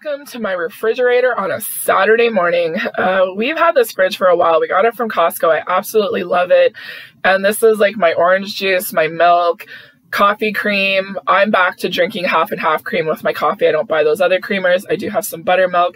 Welcome to my refrigerator on a Saturday morning. We've had this fridge for a while. We got it from Costco. I absolutely love it. And this is like my orange juice, my milk, coffee cream. I'm back to drinking half and half cream with my coffee. I don't buy those other creamers. I do have some buttermilk.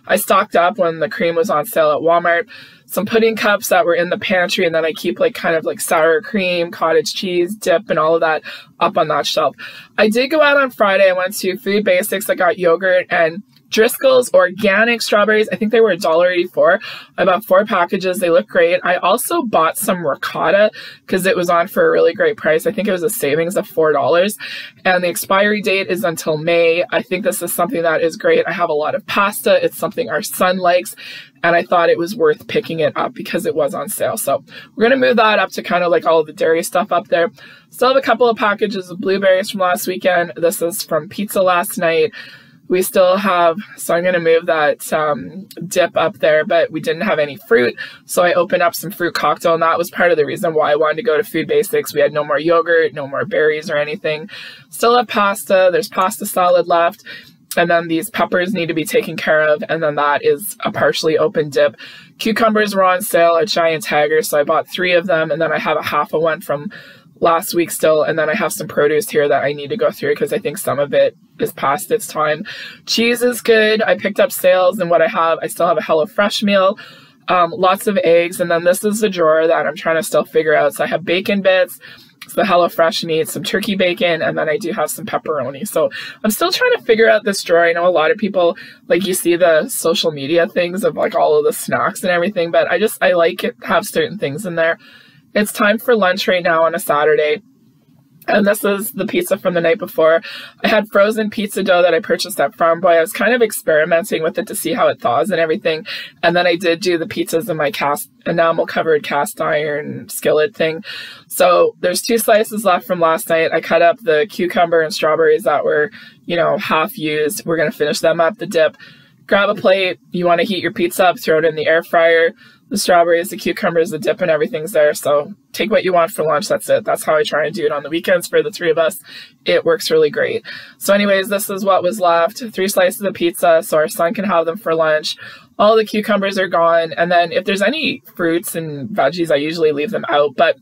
I stocked up when the cream was on sale at Walmart. Some pudding cups that were in the pantry, and then I keep like kind of like sour cream, cottage cheese, dip, and all of that up on that shelf. I did go out on Friday. I went to Food Basics. I got yogurt and Driscoll's organic strawberries. I think they were $1.84. I bought 4 packages. They look great. I also bought some ricotta because it was on for a really great price. I think it was a savings of $4. And the expiry date is until May. I think this is something that is great. I have a lot of pasta. It's something our son likes. And I thought it was worth picking it up because it was on sale. So we're going to move that up to kind of like all of the dairy stuff up there. Still have a couple of packages of blueberries from last weekend. This is from pizza last night. We still have, so I'm going to move that dip up there, but we didn't have any fruit. So I opened up some fruit cocktail, and that was part of the reason why I wanted to go to Food Basics. We had no more yogurt, no more berries or anything. Still have pasta. There's pasta salad left. And then these peppers need to be taken care of. And then that is a partially open dip. Cucumbers were on sale at Giant Tiger, so I bought 3 of them. And then I have a half of one from last week still. And then I have some produce here that I need to go through because I think some of it is past its time. Cheese is good. I picked up sales, and what I have, I still have a HelloFresh meal. Lots of eggs. And then this is the drawer that I'm trying to still figure out. So I have bacon bits. So the HelloFresh meat, some turkey bacon, and then I do have some pepperoni. So I'm still trying to figure out this drawer. I know a lot of people, like, you see the social media things of like all of the snacks and everything, but I like it, have certain things in there. It's time for lunch right now on a Saturday. And this is the pizza from the night before. I had frozen pizza dough that I purchased at Farm Boy. I was kind of experimenting with it to see how it thaws and everything. And then I did do the pizzas in my enamel covered cast iron skillet thing. So there's 2 slices left from last night. I cut up the cucumber and strawberries that were, half used. We're going to finish them up, the dip. Grab a plate. You want to heat your pizza up, throw it in the air fryer. The strawberries, the cucumbers, the dip, and everything's there. So take what you want for lunch. That's it. That's how I try and do it on the weekends for the 3 of us. It works really great. So anyways, this is what was left. 3 slices of pizza so our son can have them for lunch. All the cucumbers are gone. And then if there's any fruits and veggies, I usually leave them out. But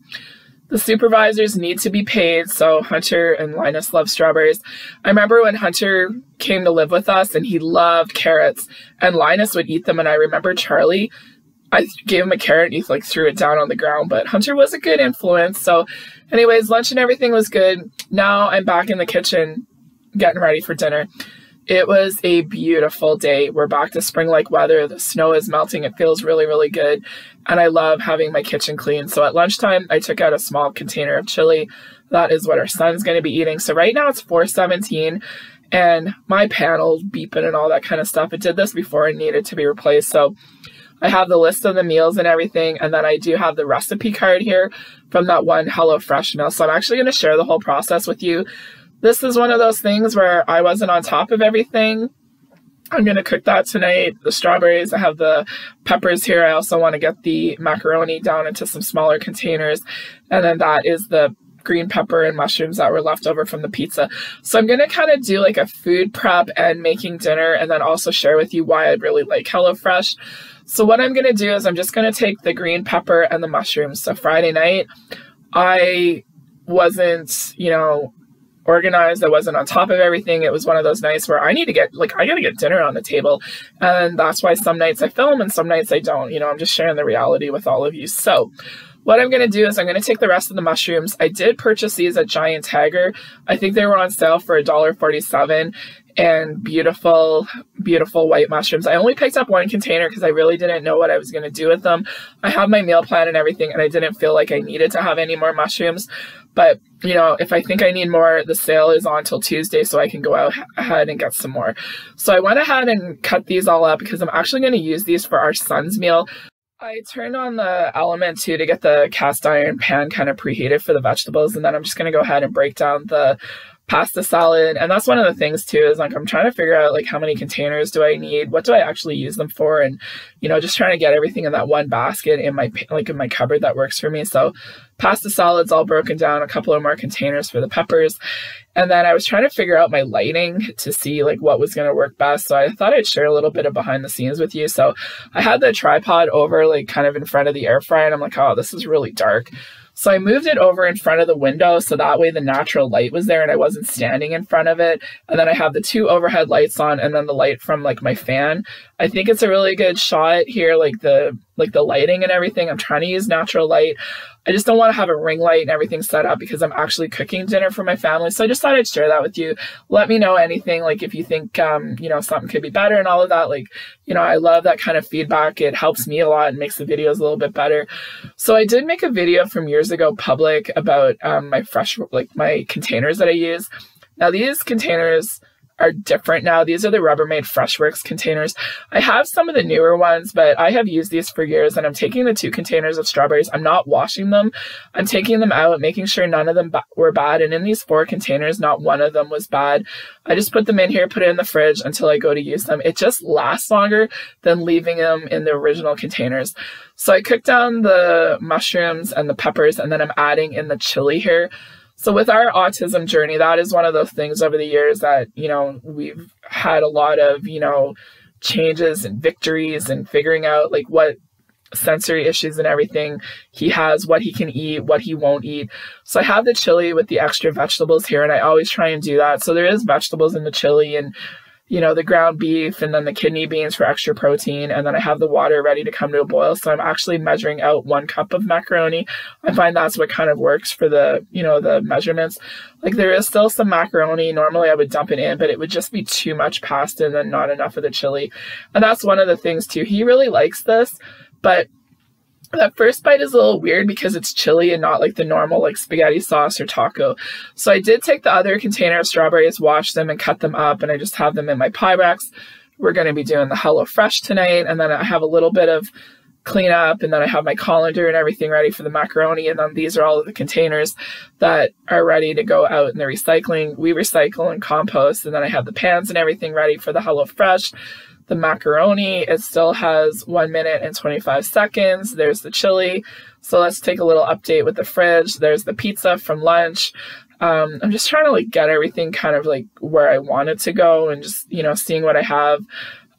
the supervisors need to be paid. So Hunter and Linus love strawberries. I remember when Hunter came to live with us and he loved carrots, and Linus would eat them. And I remember Charlie, I gave him a carrot and he like threw it down on the ground, but Hunter was a good influence. So anyways, lunch and everything was good. Now I'm back in the kitchen getting ready for dinner. It was a beautiful day. We're back to spring-like weather. The snow is melting. It feels really, really good. And I love having my kitchen clean. So at lunchtime, I took out a small container of chili. That is what our son's going to be eating. So right now it's 4:17 and my panel's beeping and all that kind of stuff. It did this before and needed to be replaced. So I have the list of the meals and everything, and then I do have the recipe card here from that one HelloFresh meal. So I'm actually going to share the whole process with you. This is one of those things where I wasn't on top of everything. I'm going to cook that tonight. The strawberries, I have the peppers here. I also want to get the macaroni down into some smaller containers. And then that is the green pepper and mushrooms that were left over from the pizza. So I'm going to kind of do like a food prep and making dinner, and then also share with you why I really like HelloFresh. So what I'm going to do is I'm just going to take the green pepper and the mushrooms. So Friday night, I wasn't, organized. I wasn't on top of everything. It was one of those nights where I got to get dinner on the table. And that's why some nights I film and some nights I don't. I'm just sharing the reality with all of you. So what I'm going to do is I'm going to take the rest of the mushrooms. I did purchase these at Giant Tiger. I think they were on sale for $1.47. And beautiful, beautiful white mushrooms. I only picked up 1 container because I really didn't know what I was going to do with them. I have my meal plan and everything, and I didn't feel like I needed to have any more mushrooms. But, if I think I need more, the sale is on till Tuesday, so I can go out ahead and get some more. So I went ahead and cut these all up because I'm actually going to use these for our son's meal. I turned on the element too to get the cast iron pan kind of preheated for the vegetables, and then I'm just going to go ahead and break down the pasta salad. And that's one of the things too, is like I'm trying to figure out like how many containers do I need, what do I actually use them for, and just trying to get everything in that one basket in my cupboard that works for me. So pasta salad's all broken down, a couple of more containers for the peppers. And then I was trying to figure out my lighting to see like what was going to work best. So I thought I'd share a little bit of behind the scenes with you. So I had the tripod over like kind of in front of the air fryer, and I'm like, oh, this is really dark. So I moved it over in front of the window so that way the natural light was there and I wasn't standing in front of it. And then I have the 2 overhead lights on and then the light from like my fan. I think it's a really good shot here, like the lighting and everything. I'm trying to use natural light. I just don't want to have a ring light and everything set up because I'm actually cooking dinner for my family. So I just thought I'd share that with you. Let me know anything, like if you think, something could be better and all of that. Like, I love that kind of feedback. It helps me a lot and makes the videos a little bit better. So I did make a video from years ago public about my containers that I use. Now these containers are different now. These are the Rubbermaid Freshworks containers. I have some of the newer ones, but I have used these for years, and I'm taking the 2 containers of strawberries. I'm not washing them. I'm taking them out, making sure none of them were bad. And in these 4 containers, not one of them was bad. I just put them in here, put it in the fridge until I go to use them. It just lasts longer than leaving them in the original containers. So I cooked down the mushrooms and the peppers, and then I'm adding in the chili here. So with our autism journey, that is one of those things over the years that, we've had a lot of, changes and victories and figuring out like what sensory issues and everything he has, what he can eat, what he won't eat. So I have the chili with the extra vegetables here, and I always try and do that. So there is vegetables in the chili and, the ground beef and then the kidney beans for extra protein. And then I have the water ready to come to a boil. So I'm actually measuring out 1 cup of macaroni. I find that's what kind of works for the, the measurements. Like there is still some macaroni. Normally I would dump it in, but it would just be too much pasta and then not enough of the chili. And that's one of the things too. He really likes this, but that first bite is a little weird because it's chili and not like the normal like spaghetti sauce or taco. So I did take the other container of strawberries, wash them and cut them up, and I just have them in my Pyrex. We're going to be doing the HelloFresh tonight, and then I have a little bit of cleanup, and then I have my colander and everything ready for the macaroni, and then these are all of the containers that are ready to go out in the recycling. We recycle and compost, and then I have the pans and everything ready for the HelloFresh. The macaroni, it still has 1 minute and 25 seconds. There's the chili. So let's take a little update with the fridge. There's the pizza from lunch. I'm just trying to like get everything kind of like where I want it to go and just, seeing what I have.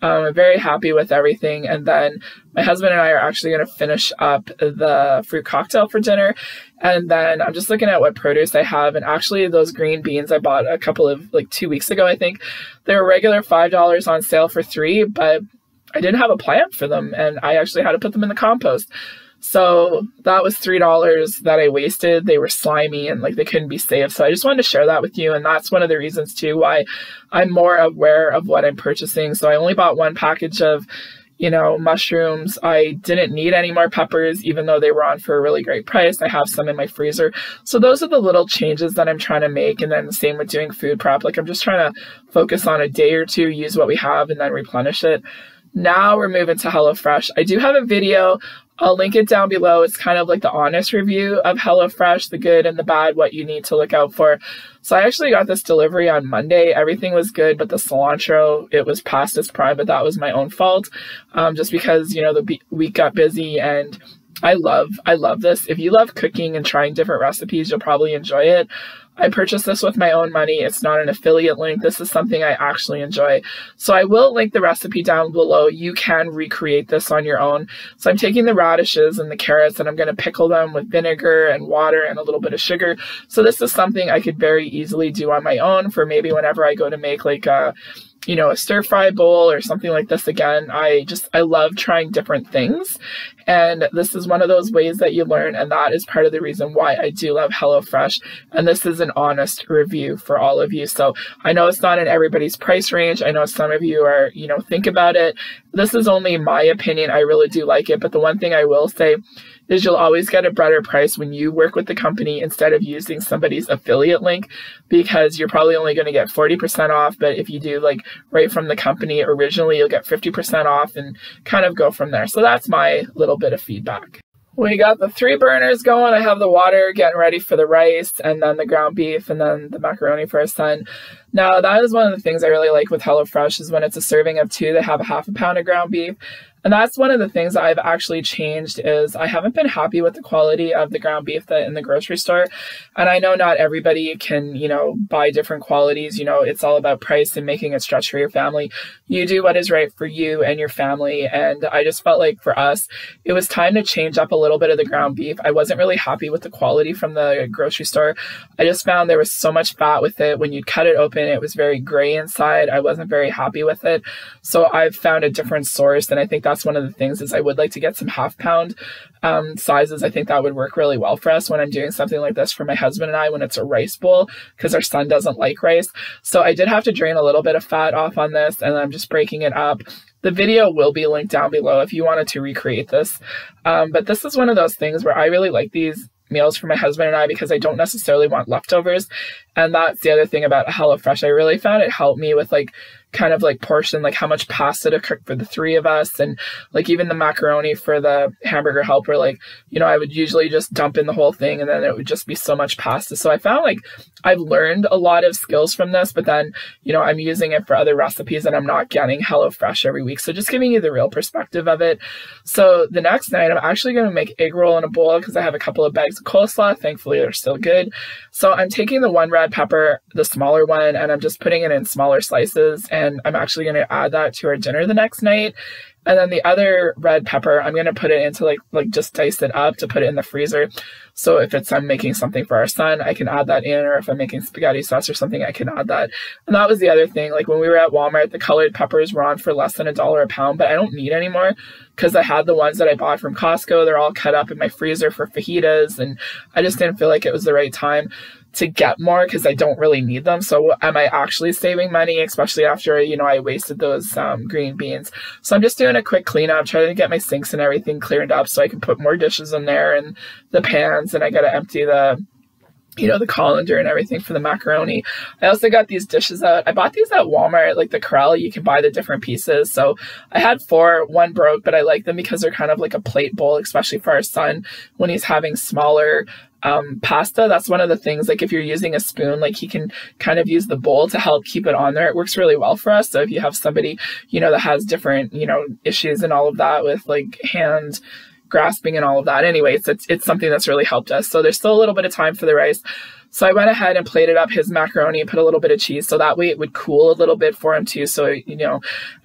I'm very happy with everything. And then my husband and I are actually going to finish up the fruit cocktail for dinner. And then I'm just looking at what produce I have. And actually those green beans I bought a couple of 2 weeks ago, I think. They were regular $5 on sale for $3, but I didn't have a plant for them. And I actually had to put them in the compost. So that was $3 that I wasted. They were slimy and they couldn't be saved. So I just wanted to share that with you. And that's one of the reasons too why I'm more aware of what I'm purchasing. So I only bought 1 package of, mushrooms. I didn't need any more peppers, even though they were on for a really great price. I have some in my freezer. So those are the little changes that I'm trying to make. And then the same with doing food prep. I'm just trying to focus on a day or two, use what we have and then replenish it. Now we're moving to HelloFresh. I do have a video. I'll link it down below. It's kind of like the honest review of HelloFresh, the good and the bad, what you need to look out for. So I actually got this delivery on Monday. Everything was good, but the cilantro, it was past its prime, but that was my own fault. Just because, the week got busy, and I love this. If you love cooking and trying different recipes, you'll probably enjoy it. I purchased this with my own money. It's not an affiliate link. This is something I actually enjoy. So I will link the recipe down below. You can recreate this on your own. So I'm taking the radishes and the carrots and I'm going to pickle them with vinegar and water and a little bit of sugar. So this is something I could very easily do on my own for maybe whenever I go to make a stir-fry bowl or something like this again. I love trying different things. And this is one of those ways that you learn. And that is part of the reason why I do love HelloFresh. And this is an honest review for all of you. So I know it's not in everybody's price range. I know some of you are, think about it. This is only my opinion. I really do like it. But the one thing I will say is you'll always get a better price when you work with the company instead of using somebody's affiliate link, because you're probably only going to get 40% off. But if you do right from the company originally, you'll get 50% off and kind of go from there. So that's my little bit of feedback. We got the 3 burners going. I have the water getting ready for the rice, and then the ground beef, and then the macaroni for our son. Now, that is one of the things I really like with HelloFresh is when it's a serving of 2, they have a half a pound of ground beef. And that's one of the things I've actually changed is I haven't been happy with the quality of the ground beef that in the grocery store. And I know not everybody can, buy different qualities. It's all about price and making it stretch for your family. You do what is right for you and your family. And I just felt like for us, it was time to change up a little bit of the ground beef. I wasn't really happy with the quality from the grocery store. I just found there was so much fat with it. When you cut it open, it was very gray inside. I wasn't very happy with it. So I've found a different source. And I think that's one of the things is I would like to get some half pound sizes. I think that would work really well for us when I'm doing something like this for my husband and I when it's a rice bowl, because our son doesn't like rice. So I did have to drain a little bit of fat off on this, and I'm just breaking it up. The video will be linked down below if you wanted to recreate this. But this is one of those things where I really like these meals for my husband and I because I don't necessarily want leftovers. And that's the other thing about HelloFresh. I really found it helped me with kind of portion, how much pasta to cook for the 3 of us. And even the macaroni for the hamburger helper, I would usually just dump in the whole thing and then it would just be so much pasta. So I found I've learned a lot of skills from this, but then, I'm using it for other recipes and I'm not getting HelloFresh every week. So just giving you the real perspective of it. So the next night, I'm actually going to make egg roll in a bowl because I have a couple of bags of coleslaw. Thankfully, they're still good. So I'm taking the 1 red pepper, the smaller one, and I'm just putting it in smaller slices. And I'm actually going to add that to our dinner the next night. And then the other red pepper, I'm going to put it into just dice it up to put it in the freezer. So if I'm making something for our son, I can add that in, or if I'm making spaghetti sauce or something, I can add that. And that was the other thing. When we were at Walmart, the colored peppers were on for less than $1 a pound, but I don't need any more because I had the ones that I bought from Costco. They're all cut up in my freezer for fajitas, and I just didn't feel like it was the right time to get more because I don't really need them. So am I actually saving money, especially after, I wasted those green beans? So I'm just doing a quick cleanup, trying to get my sinks and everything cleared up so I can put more dishes in there and the pans, and I got to empty the colander and everything for the macaroni. I also got these dishes out. I bought these at Walmart, the Corral. You can buy the different pieces. So I had 4, 1 broke, but I like them because they're kind of like a plate bowl, especially for our son when he's having smaller pasta. That's one of the things, if you're using a spoon, he can kind of use the bowl to help keep it on there. It works really well for us. So if you have somebody, that has different, issues and all of that with hand grasping and all of that. Anyways, it's something that's really helped us. So there's still a little bit of time for the rice. So I went ahead and plated up his macaroni and put a little bit of cheese. So that way it would cool a little bit for him too. So,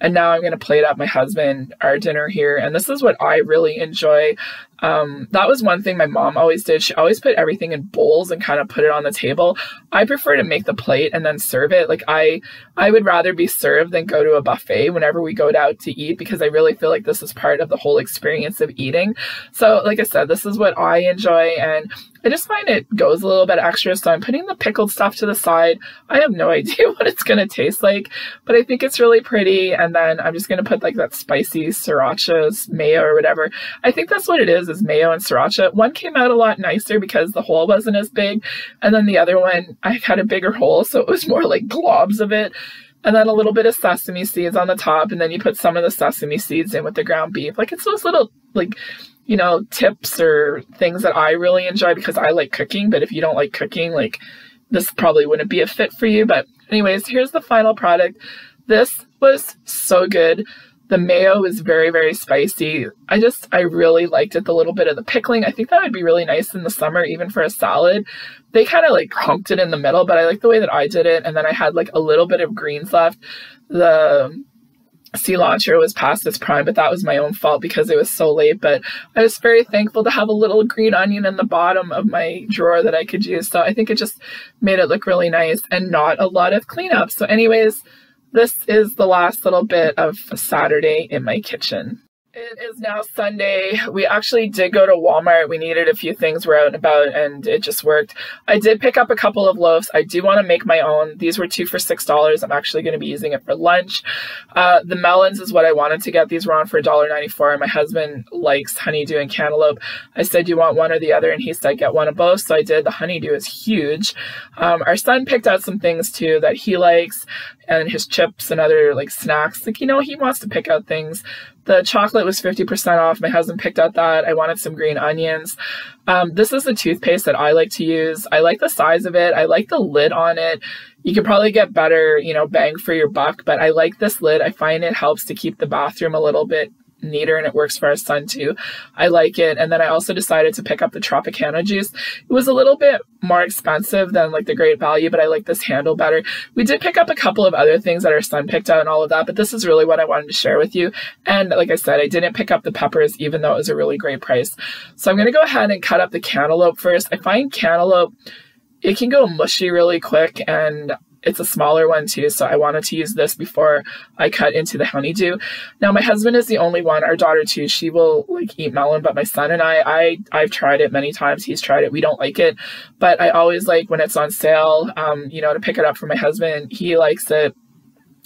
and now I'm going to plate up my husband our dinner here. And this is what I really enjoy. That was one thing my mom always did. She always put everything in bowls and kind of put it on the table. I prefer to make the plate and then serve it. I would rather be served than go to a buffet whenever we go out to eat, because I really feel like this is part of the whole experience of eating. So like I said, this is what I enjoy, and I just find it goes a little bit extra. So I'm putting the pickled stuff to the side. I have no idea what it's going to taste like, but I think it's really pretty. And then I'm just going to put that spicy sriracha mayo or whatever. I think that's what it is mayo and sriracha. One came out a lot nicer because the hole wasn't as big. And then the other one, I had a bigger hole, so it was more like globs of it. And then a little bit of sesame seeds on the top. And then you put some of the sesame seeds in with the ground beef. It's those little, tips or things that I really enjoy because I like cooking. But if you don't like cooking, this probably wouldn't be a fit for you. But anyways, here's the final product. This was so good. The mayo is very, very spicy. I really liked it. The little bit of the pickling. I think that would be really nice in the summer, even for a salad. They kind of humped it in the middle, but I like the way that I did it. And then I had a little bit of greens left. The cilantro was past its prime, but that was my own fault because it was so late. But I was very thankful to have a little green onion in the bottom of my drawer that I could use. So I think it just made it look really nice and not a lot of cleanup. So anyways, this is the last little bit of a Saturday in my kitchen. It is now Sunday. We actually did go to Walmart. We needed a few things. We're out and about, and it just worked. I did pick up a couple of loaves. I do want to make my own. These were 2 for $6. I'm actually going to be using it for lunch. The melons is what I wanted to get. These were on for $1.94, and my husband likes honeydew and cantaloupe. I said, do you want one or the other? And he said, get one of both. So I did. The honeydew is huge. Our son picked out some things too that he likes. and his chips and other like snacks. Like, you know, he wants to pick out things. The chocolate was 50% off. My husband picked out that. I wanted some green onions. This is the toothpaste that I like to use. I like the size of it. I like the lid on it. You could probably get better, you know, bang for your buck, but I like this lid. I find it helps to keep the bathroom a little bit neater, and it works for our son too. I like it. And then I also decided to pick up the Tropicana juice. It was a little bit more expensive than like the Great Value, but I like this handle better. We did pick up a couple of other things that our son picked out and all of that, but this is really what I wanted to share with you. And like I said, I didn't pick up the peppers, even though it was a really great price. So I'm going to go ahead and cut up the cantaloupe first. I find cantaloupe, it can go mushy really quick, and it's a smaller one too, so I wanted to use this before I cut into the honeydew. Now, my husband is the only one. Our daughter too, she will like eat melon, but my son and I've tried it many times. He's tried it. We don't like it, but I always like when it's on sale, you know, to pick it up for my husband. He likes it.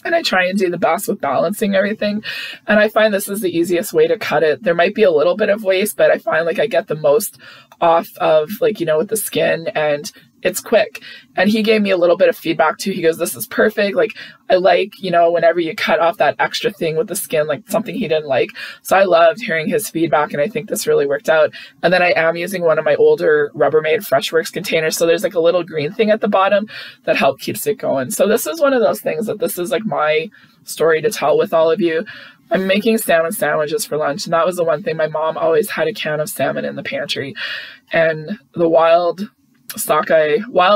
And I try and do the best with balancing everything. And I find this is the easiest way to cut it. There might be a little bit of waste, but I find like I get the most off of like, you know, with the skin, and it's quick. And he gave me a little bit of feedback too. He goes, this is perfect. Like, I like, you know, whenever you cut off that extra thing with the skin, like something he didn't like. So I loved hearing his feedback, and I think this really worked out. And then I am using one of my older Rubbermaid Freshworks containers. So there's like a little green thing at the bottom that keeps it going. So this is one of those things that this is like my story to tell with all of you. I'm making salmon sandwiches for lunch, and that was the one thing. My mom always had a can of salmon in the pantry, and the wild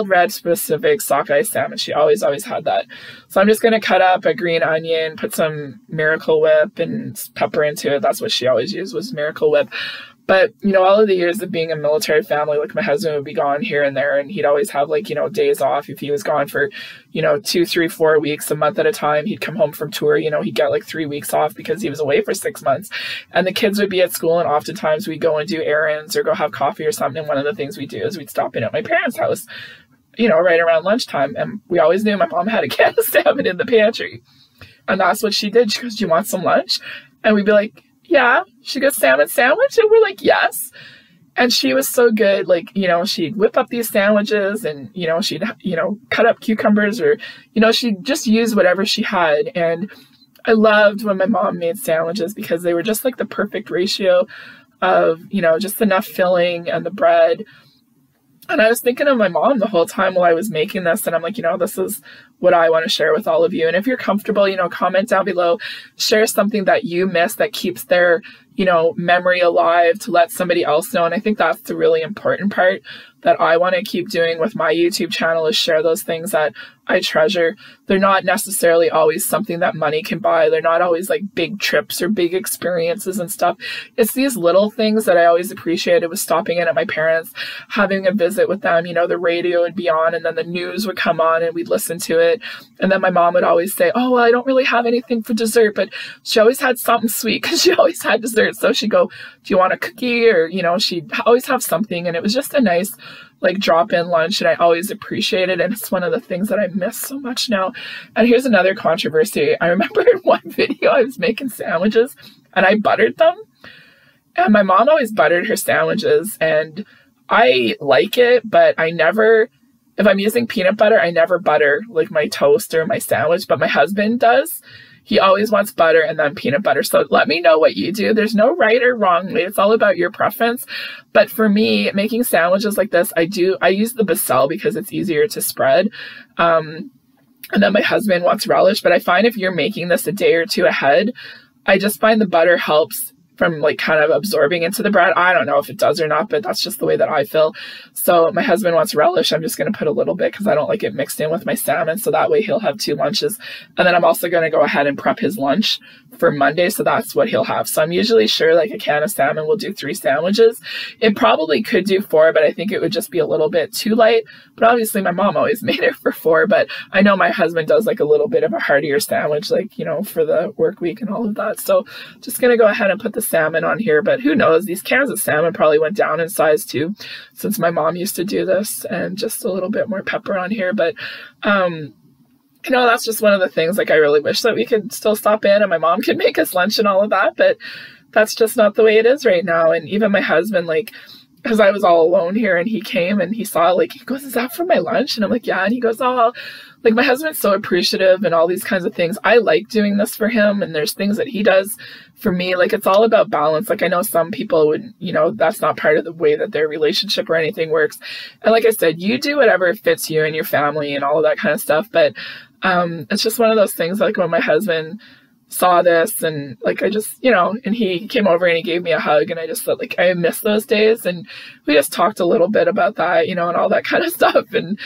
red specific sockeye salmon, she always had that. So I'm just going to cut up a green onion, put some Miracle Whip and pepper into it. That's what she always used, was Miracle Whip. But, you know, all of the years of being a military family, like my husband would be gone here and there, and he'd always have like, you know, days off. If he was gone for, you know, 2, 3, 4 weeks, a month at a time, he'd come home from tour, you know, he'd get like 3 weeks off because he was away for 6 months. And the kids would be at school, and oftentimes we'd go and do errands or go have coffee or something. And one of the things we do is we'd stop in at my parents' house, you know, right around lunchtime. And we always knew my mom had a can of salmon in the pantry. And that's what she did. She goes, do you want some lunch? And we'd be like, yeah. She goes, salmon sandwich? And we're like, yes. And she was so good. Like, you know, she'd whip up these sandwiches, and, you know, she'd, you know, cut up cucumbers, or, you know, she'd just use whatever she had. And I loved when my mom made sandwiches because they were just like the perfect ratio of, you know, just enough filling and the bread. And I was thinking of my mom the whole time while I was making this. And I'm like, you know, this is what I want to share with all of you. And if you're comfortable, you know, comment down below, share something that you miss that keeps their, you know, memory alive, to let somebody else know. And I think that's the really important part that I want to keep doing with my YouTube channel, is share those things that I treasure. They're not necessarily always something that money can buy. They're not always like big trips or big experiences and stuff. It's these little things that I always appreciated, with stopping in at my parents, having a visit with them. You know, the radio would be on, and then the news would come on, and we'd listen to it. And then my mom would always say, oh, well, I don't really have anything for dessert, but she always had something sweet because she always had dessert. So she'd go, do you want a cookie? Or, you know, she'd always have something. And it was just a nice like drop-in lunch, and I always appreciate it. And it's one of the things that I miss so much now. And here's another controversy. I remember in one video I was making sandwiches and I buttered them, and my mom always buttered her sandwiches, and I like it, but I never, if I'm using peanut butter, I never butter like my toast or my sandwich, but my husband does. He always wants butter and then peanut butter. So let me know what you do. There's no right or wrong way. It's all about your preference. But for me, making sandwiches like this, I use the Becel because it's easier to spread. And then my husband wants relish. But I find if you're making this a day or two ahead, I just find the butter helps from like kind of absorbing into the bread. I don't know if it does or not, but that's just the way that I feel. So my husband wants relish. I'm just going to put a little bit because I don't like it mixed in with my salmon. So that way he'll have 2 lunches. And then I'm also going to go ahead and prep his lunch for Monday. So that's what he'll have. So I'm usually sure like a can of salmon will do 3 sandwiches. It probably could do 4, but I think it would just be a little bit too light. But obviously my mom always made it for 4. But I know my husband does like a little bit of a heartier sandwich, like, you know, for the work week and all of that. So just going to go ahead and put the salmon on here. But who knows, these cans of salmon probably went down in size too, since my mom used to do this. And just a little bit more pepper on here. But you know, that's just one of the things, like, I really wish that we could still stop in and my mom could make us lunch and all of that, but that's just not the way it is right now. And even my husband, like, because I was all alone here, and he came and he saw, like, he goes, "Is that for my lunch?" And I'm like, "Yeah." And he goes, "Oh, like, my husband's so appreciative," and all these kinds of things. I like doing this for him, and there's things that he does for me. Like, it's all about balance. Like, I know some people would, you know, that's not part of the way that their relationship or anything works. And like I said, you do whatever fits you and your family and all of that kind of stuff. But it's just one of those things, like, when my husband saw this, and like, I just, you know, and he came over and he gave me a hug, and I just felt like I miss those days, and we just talked a little bit about that, you know, and all that kind of stuff. And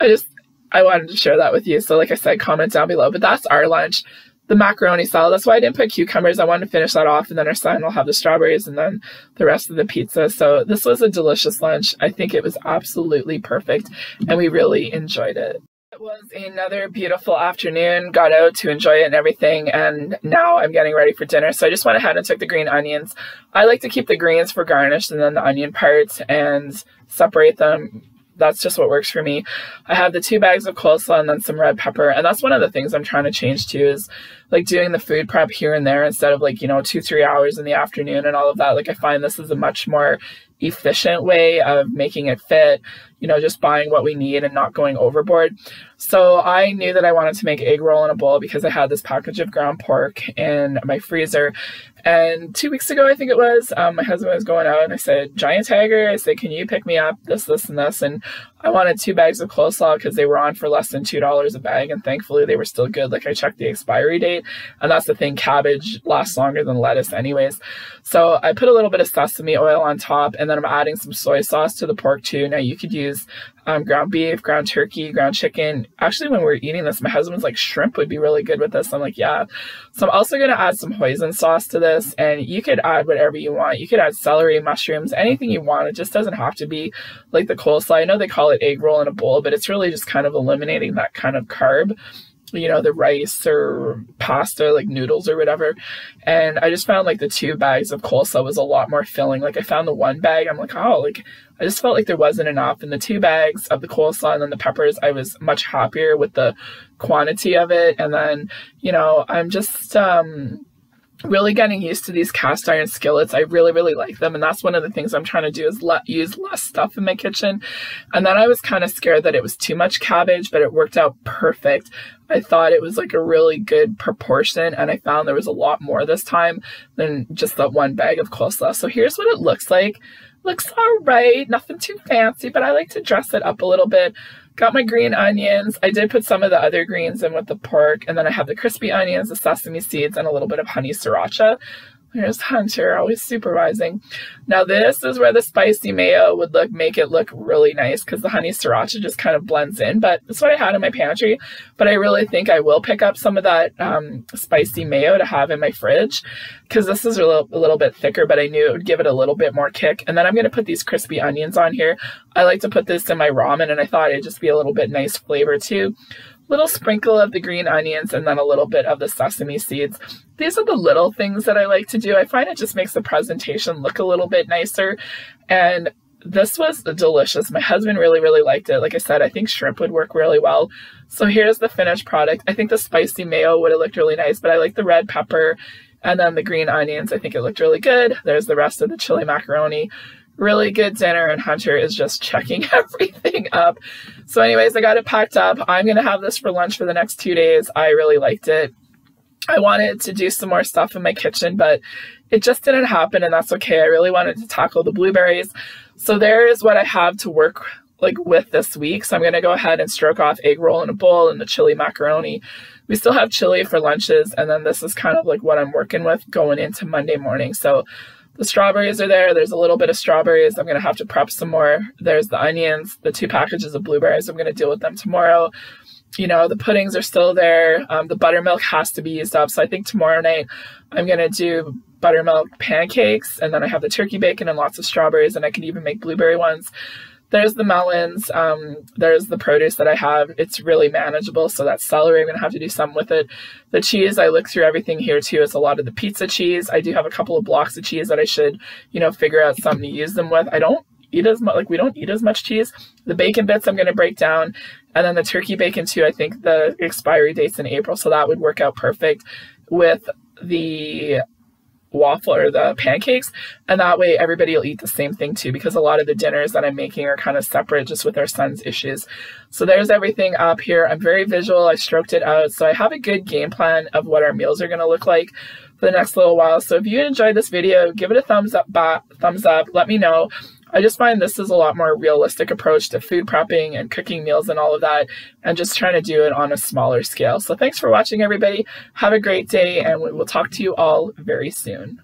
I wanted to share that with you. So like I said, comment down below. But that's our lunch, the macaroni salad. That's why I didn't put cucumbers. I wanted to finish that off, and then our son will have the strawberries and then the rest of the pizza. So this was a delicious lunch. I think it was absolutely perfect, and we really enjoyed it. It was another beautiful afternoon, got out to enjoy it and everything, and now I'm getting ready for dinner. So I just went ahead and took the green onions. I like to keep the greens for garnish and then the onion parts and separate them. That's just what works for me. I have the 2 bags of coleslaw and then some red pepper. And that's one of the things I'm trying to change too, is like doing the food prep here and there instead of, like, you know, 2-3 hours in the afternoon and all of that. Like, I find this is a much more efficient way of making it fit, you know, just buying what we need and not going overboard. So I knew that I wanted to make egg roll in a bowl because I had this package of ground pork in my freezer. And 2 weeks ago, I think it was, my husband was going out and I said, "Giant Tiger," I said, "Can you pick me up this, and this?" And I wanted 2 bags of coleslaw because they were on for less than $2 a bag. And thankfully they were still good. Like, I checked the expiry date, and that's the thing. Cabbage lasts longer than lettuce anyways. So I put a little bit of sesame oil on top, and then I'm adding some soy sauce to the pork too. Now you could use ground beef, ground turkey, ground chicken. Actually, when we were eating this, my husband was like, "Shrimp would be really good with this." I'm like, "Yeah." So I'm also going to add some hoisin sauce to this, and you could add whatever you want. You could add celery, mushrooms, anything you want. It just doesn't have to be like the coleslaw. I know they call it egg roll in a bowl, but it's really just kind of eliminating that kind of carb, you know, the rice or pasta, like noodles or whatever. And I just found like the 2 bags of coleslaw was a lot more filling. Like, I found the 1 bag, I'm like, oh, like, I just felt like there wasn't enough. And the 2 bags of the coleslaw and then the peppers, I was much happier with the quantity of it. And then, you know, I'm just really getting used to these cast iron skillets. I really, really like them. And that's one of the things I'm trying to do, is use less stuff in my kitchen. And then I was kind of scared that it was too much cabbage, but it worked out perfect. I thought it was like a really good proportion, and I found there was a lot more this time than just that 1 bag of coleslaw. So here's what it looks like. Looks all right, nothing too fancy, but I like to dress it up a little bit. Got my green onions. I did put some of the other greens in with the pork, and then I have the crispy onions, the sesame seeds, and a little bit of honey sriracha. There's Hunter, always supervising. Now this is where the spicy mayo would make it look really nice, because the honey sriracha just kind of blends in, but that's what I had in my pantry. But I really think I will pick up some of that spicy mayo to have in my fridge, because this is a little bit thicker, but I knew it would give it a little bit more kick. And then I'm going to put these crispy onions on here. I like to put this in my ramen, and I thought it'd just be a little bit nice flavor too. Little sprinkle of the green onions, and then a little bit of the sesame seeds. These are the little things that I like to do. I find it just makes the presentation look a little bit nicer. And this was delicious. My husband really, really liked it. Like I said, I think shrimp would work really well. So here's the finished product. I think the spicy mayo would have looked really nice, but I like the red pepper and then the green onions. I think it looked really good. There's the rest of the chili macaroni. Really good dinner, and Hunter is just checking everything up. So anyways, I got it packed up. I'm going to have this for lunch for the next 2 days. I really liked it. I wanted to do some more stuff in my kitchen, but it just didn't happen, and that's okay. I really wanted to tackle the blueberries. So there is what I have to work with this week. So I'm going to go ahead and stroke off egg roll in a bowl and the chili macaroni. We still have chili for lunches, and then this is kind of like what I'm working with going into Monday morning. So the strawberries are there. There's a little bit of strawberries. I'm going to have to prep some more. There's the onions, the 2 packages of blueberries. I'm going to deal with them tomorrow. You know, the puddings are still there. The buttermilk has to be used up. So I think tomorrow night I'm going to do buttermilk pancakes. And then I have the turkey bacon and lots of strawberries. And I can even make blueberry ones. There's the melons. There's the produce that I have. It's really manageable. So that's celery. I'm going to have to do some with it. The cheese, I look through everything here too. It's a lot of the pizza cheese. I do have a couple of blocks of cheese that I should, you know, figure out something to use them with. I don't eat as much, we don't eat as much cheese. The bacon bits I'm going to break down. And then the turkey bacon too. I think the expiry date's in April. So that would work out perfect with the waffle or the pancakes, and that way everybody will eat the same thing too, because a lot of the dinners that I'm making are kind of separate just with our son's issues. So there's everything up here. I'm very visual. I stroked it out, so I have a good game plan of what our meals are going to look like for the next little while. So if you enjoyed this video, give it a thumbs up, let me know. I just find this is a lot more realistic approach to food prepping and cooking meals and all of that, and just trying to do it on a smaller scale. So thanks for watching, everybody. Have a great day, and we will talk to you all very soon.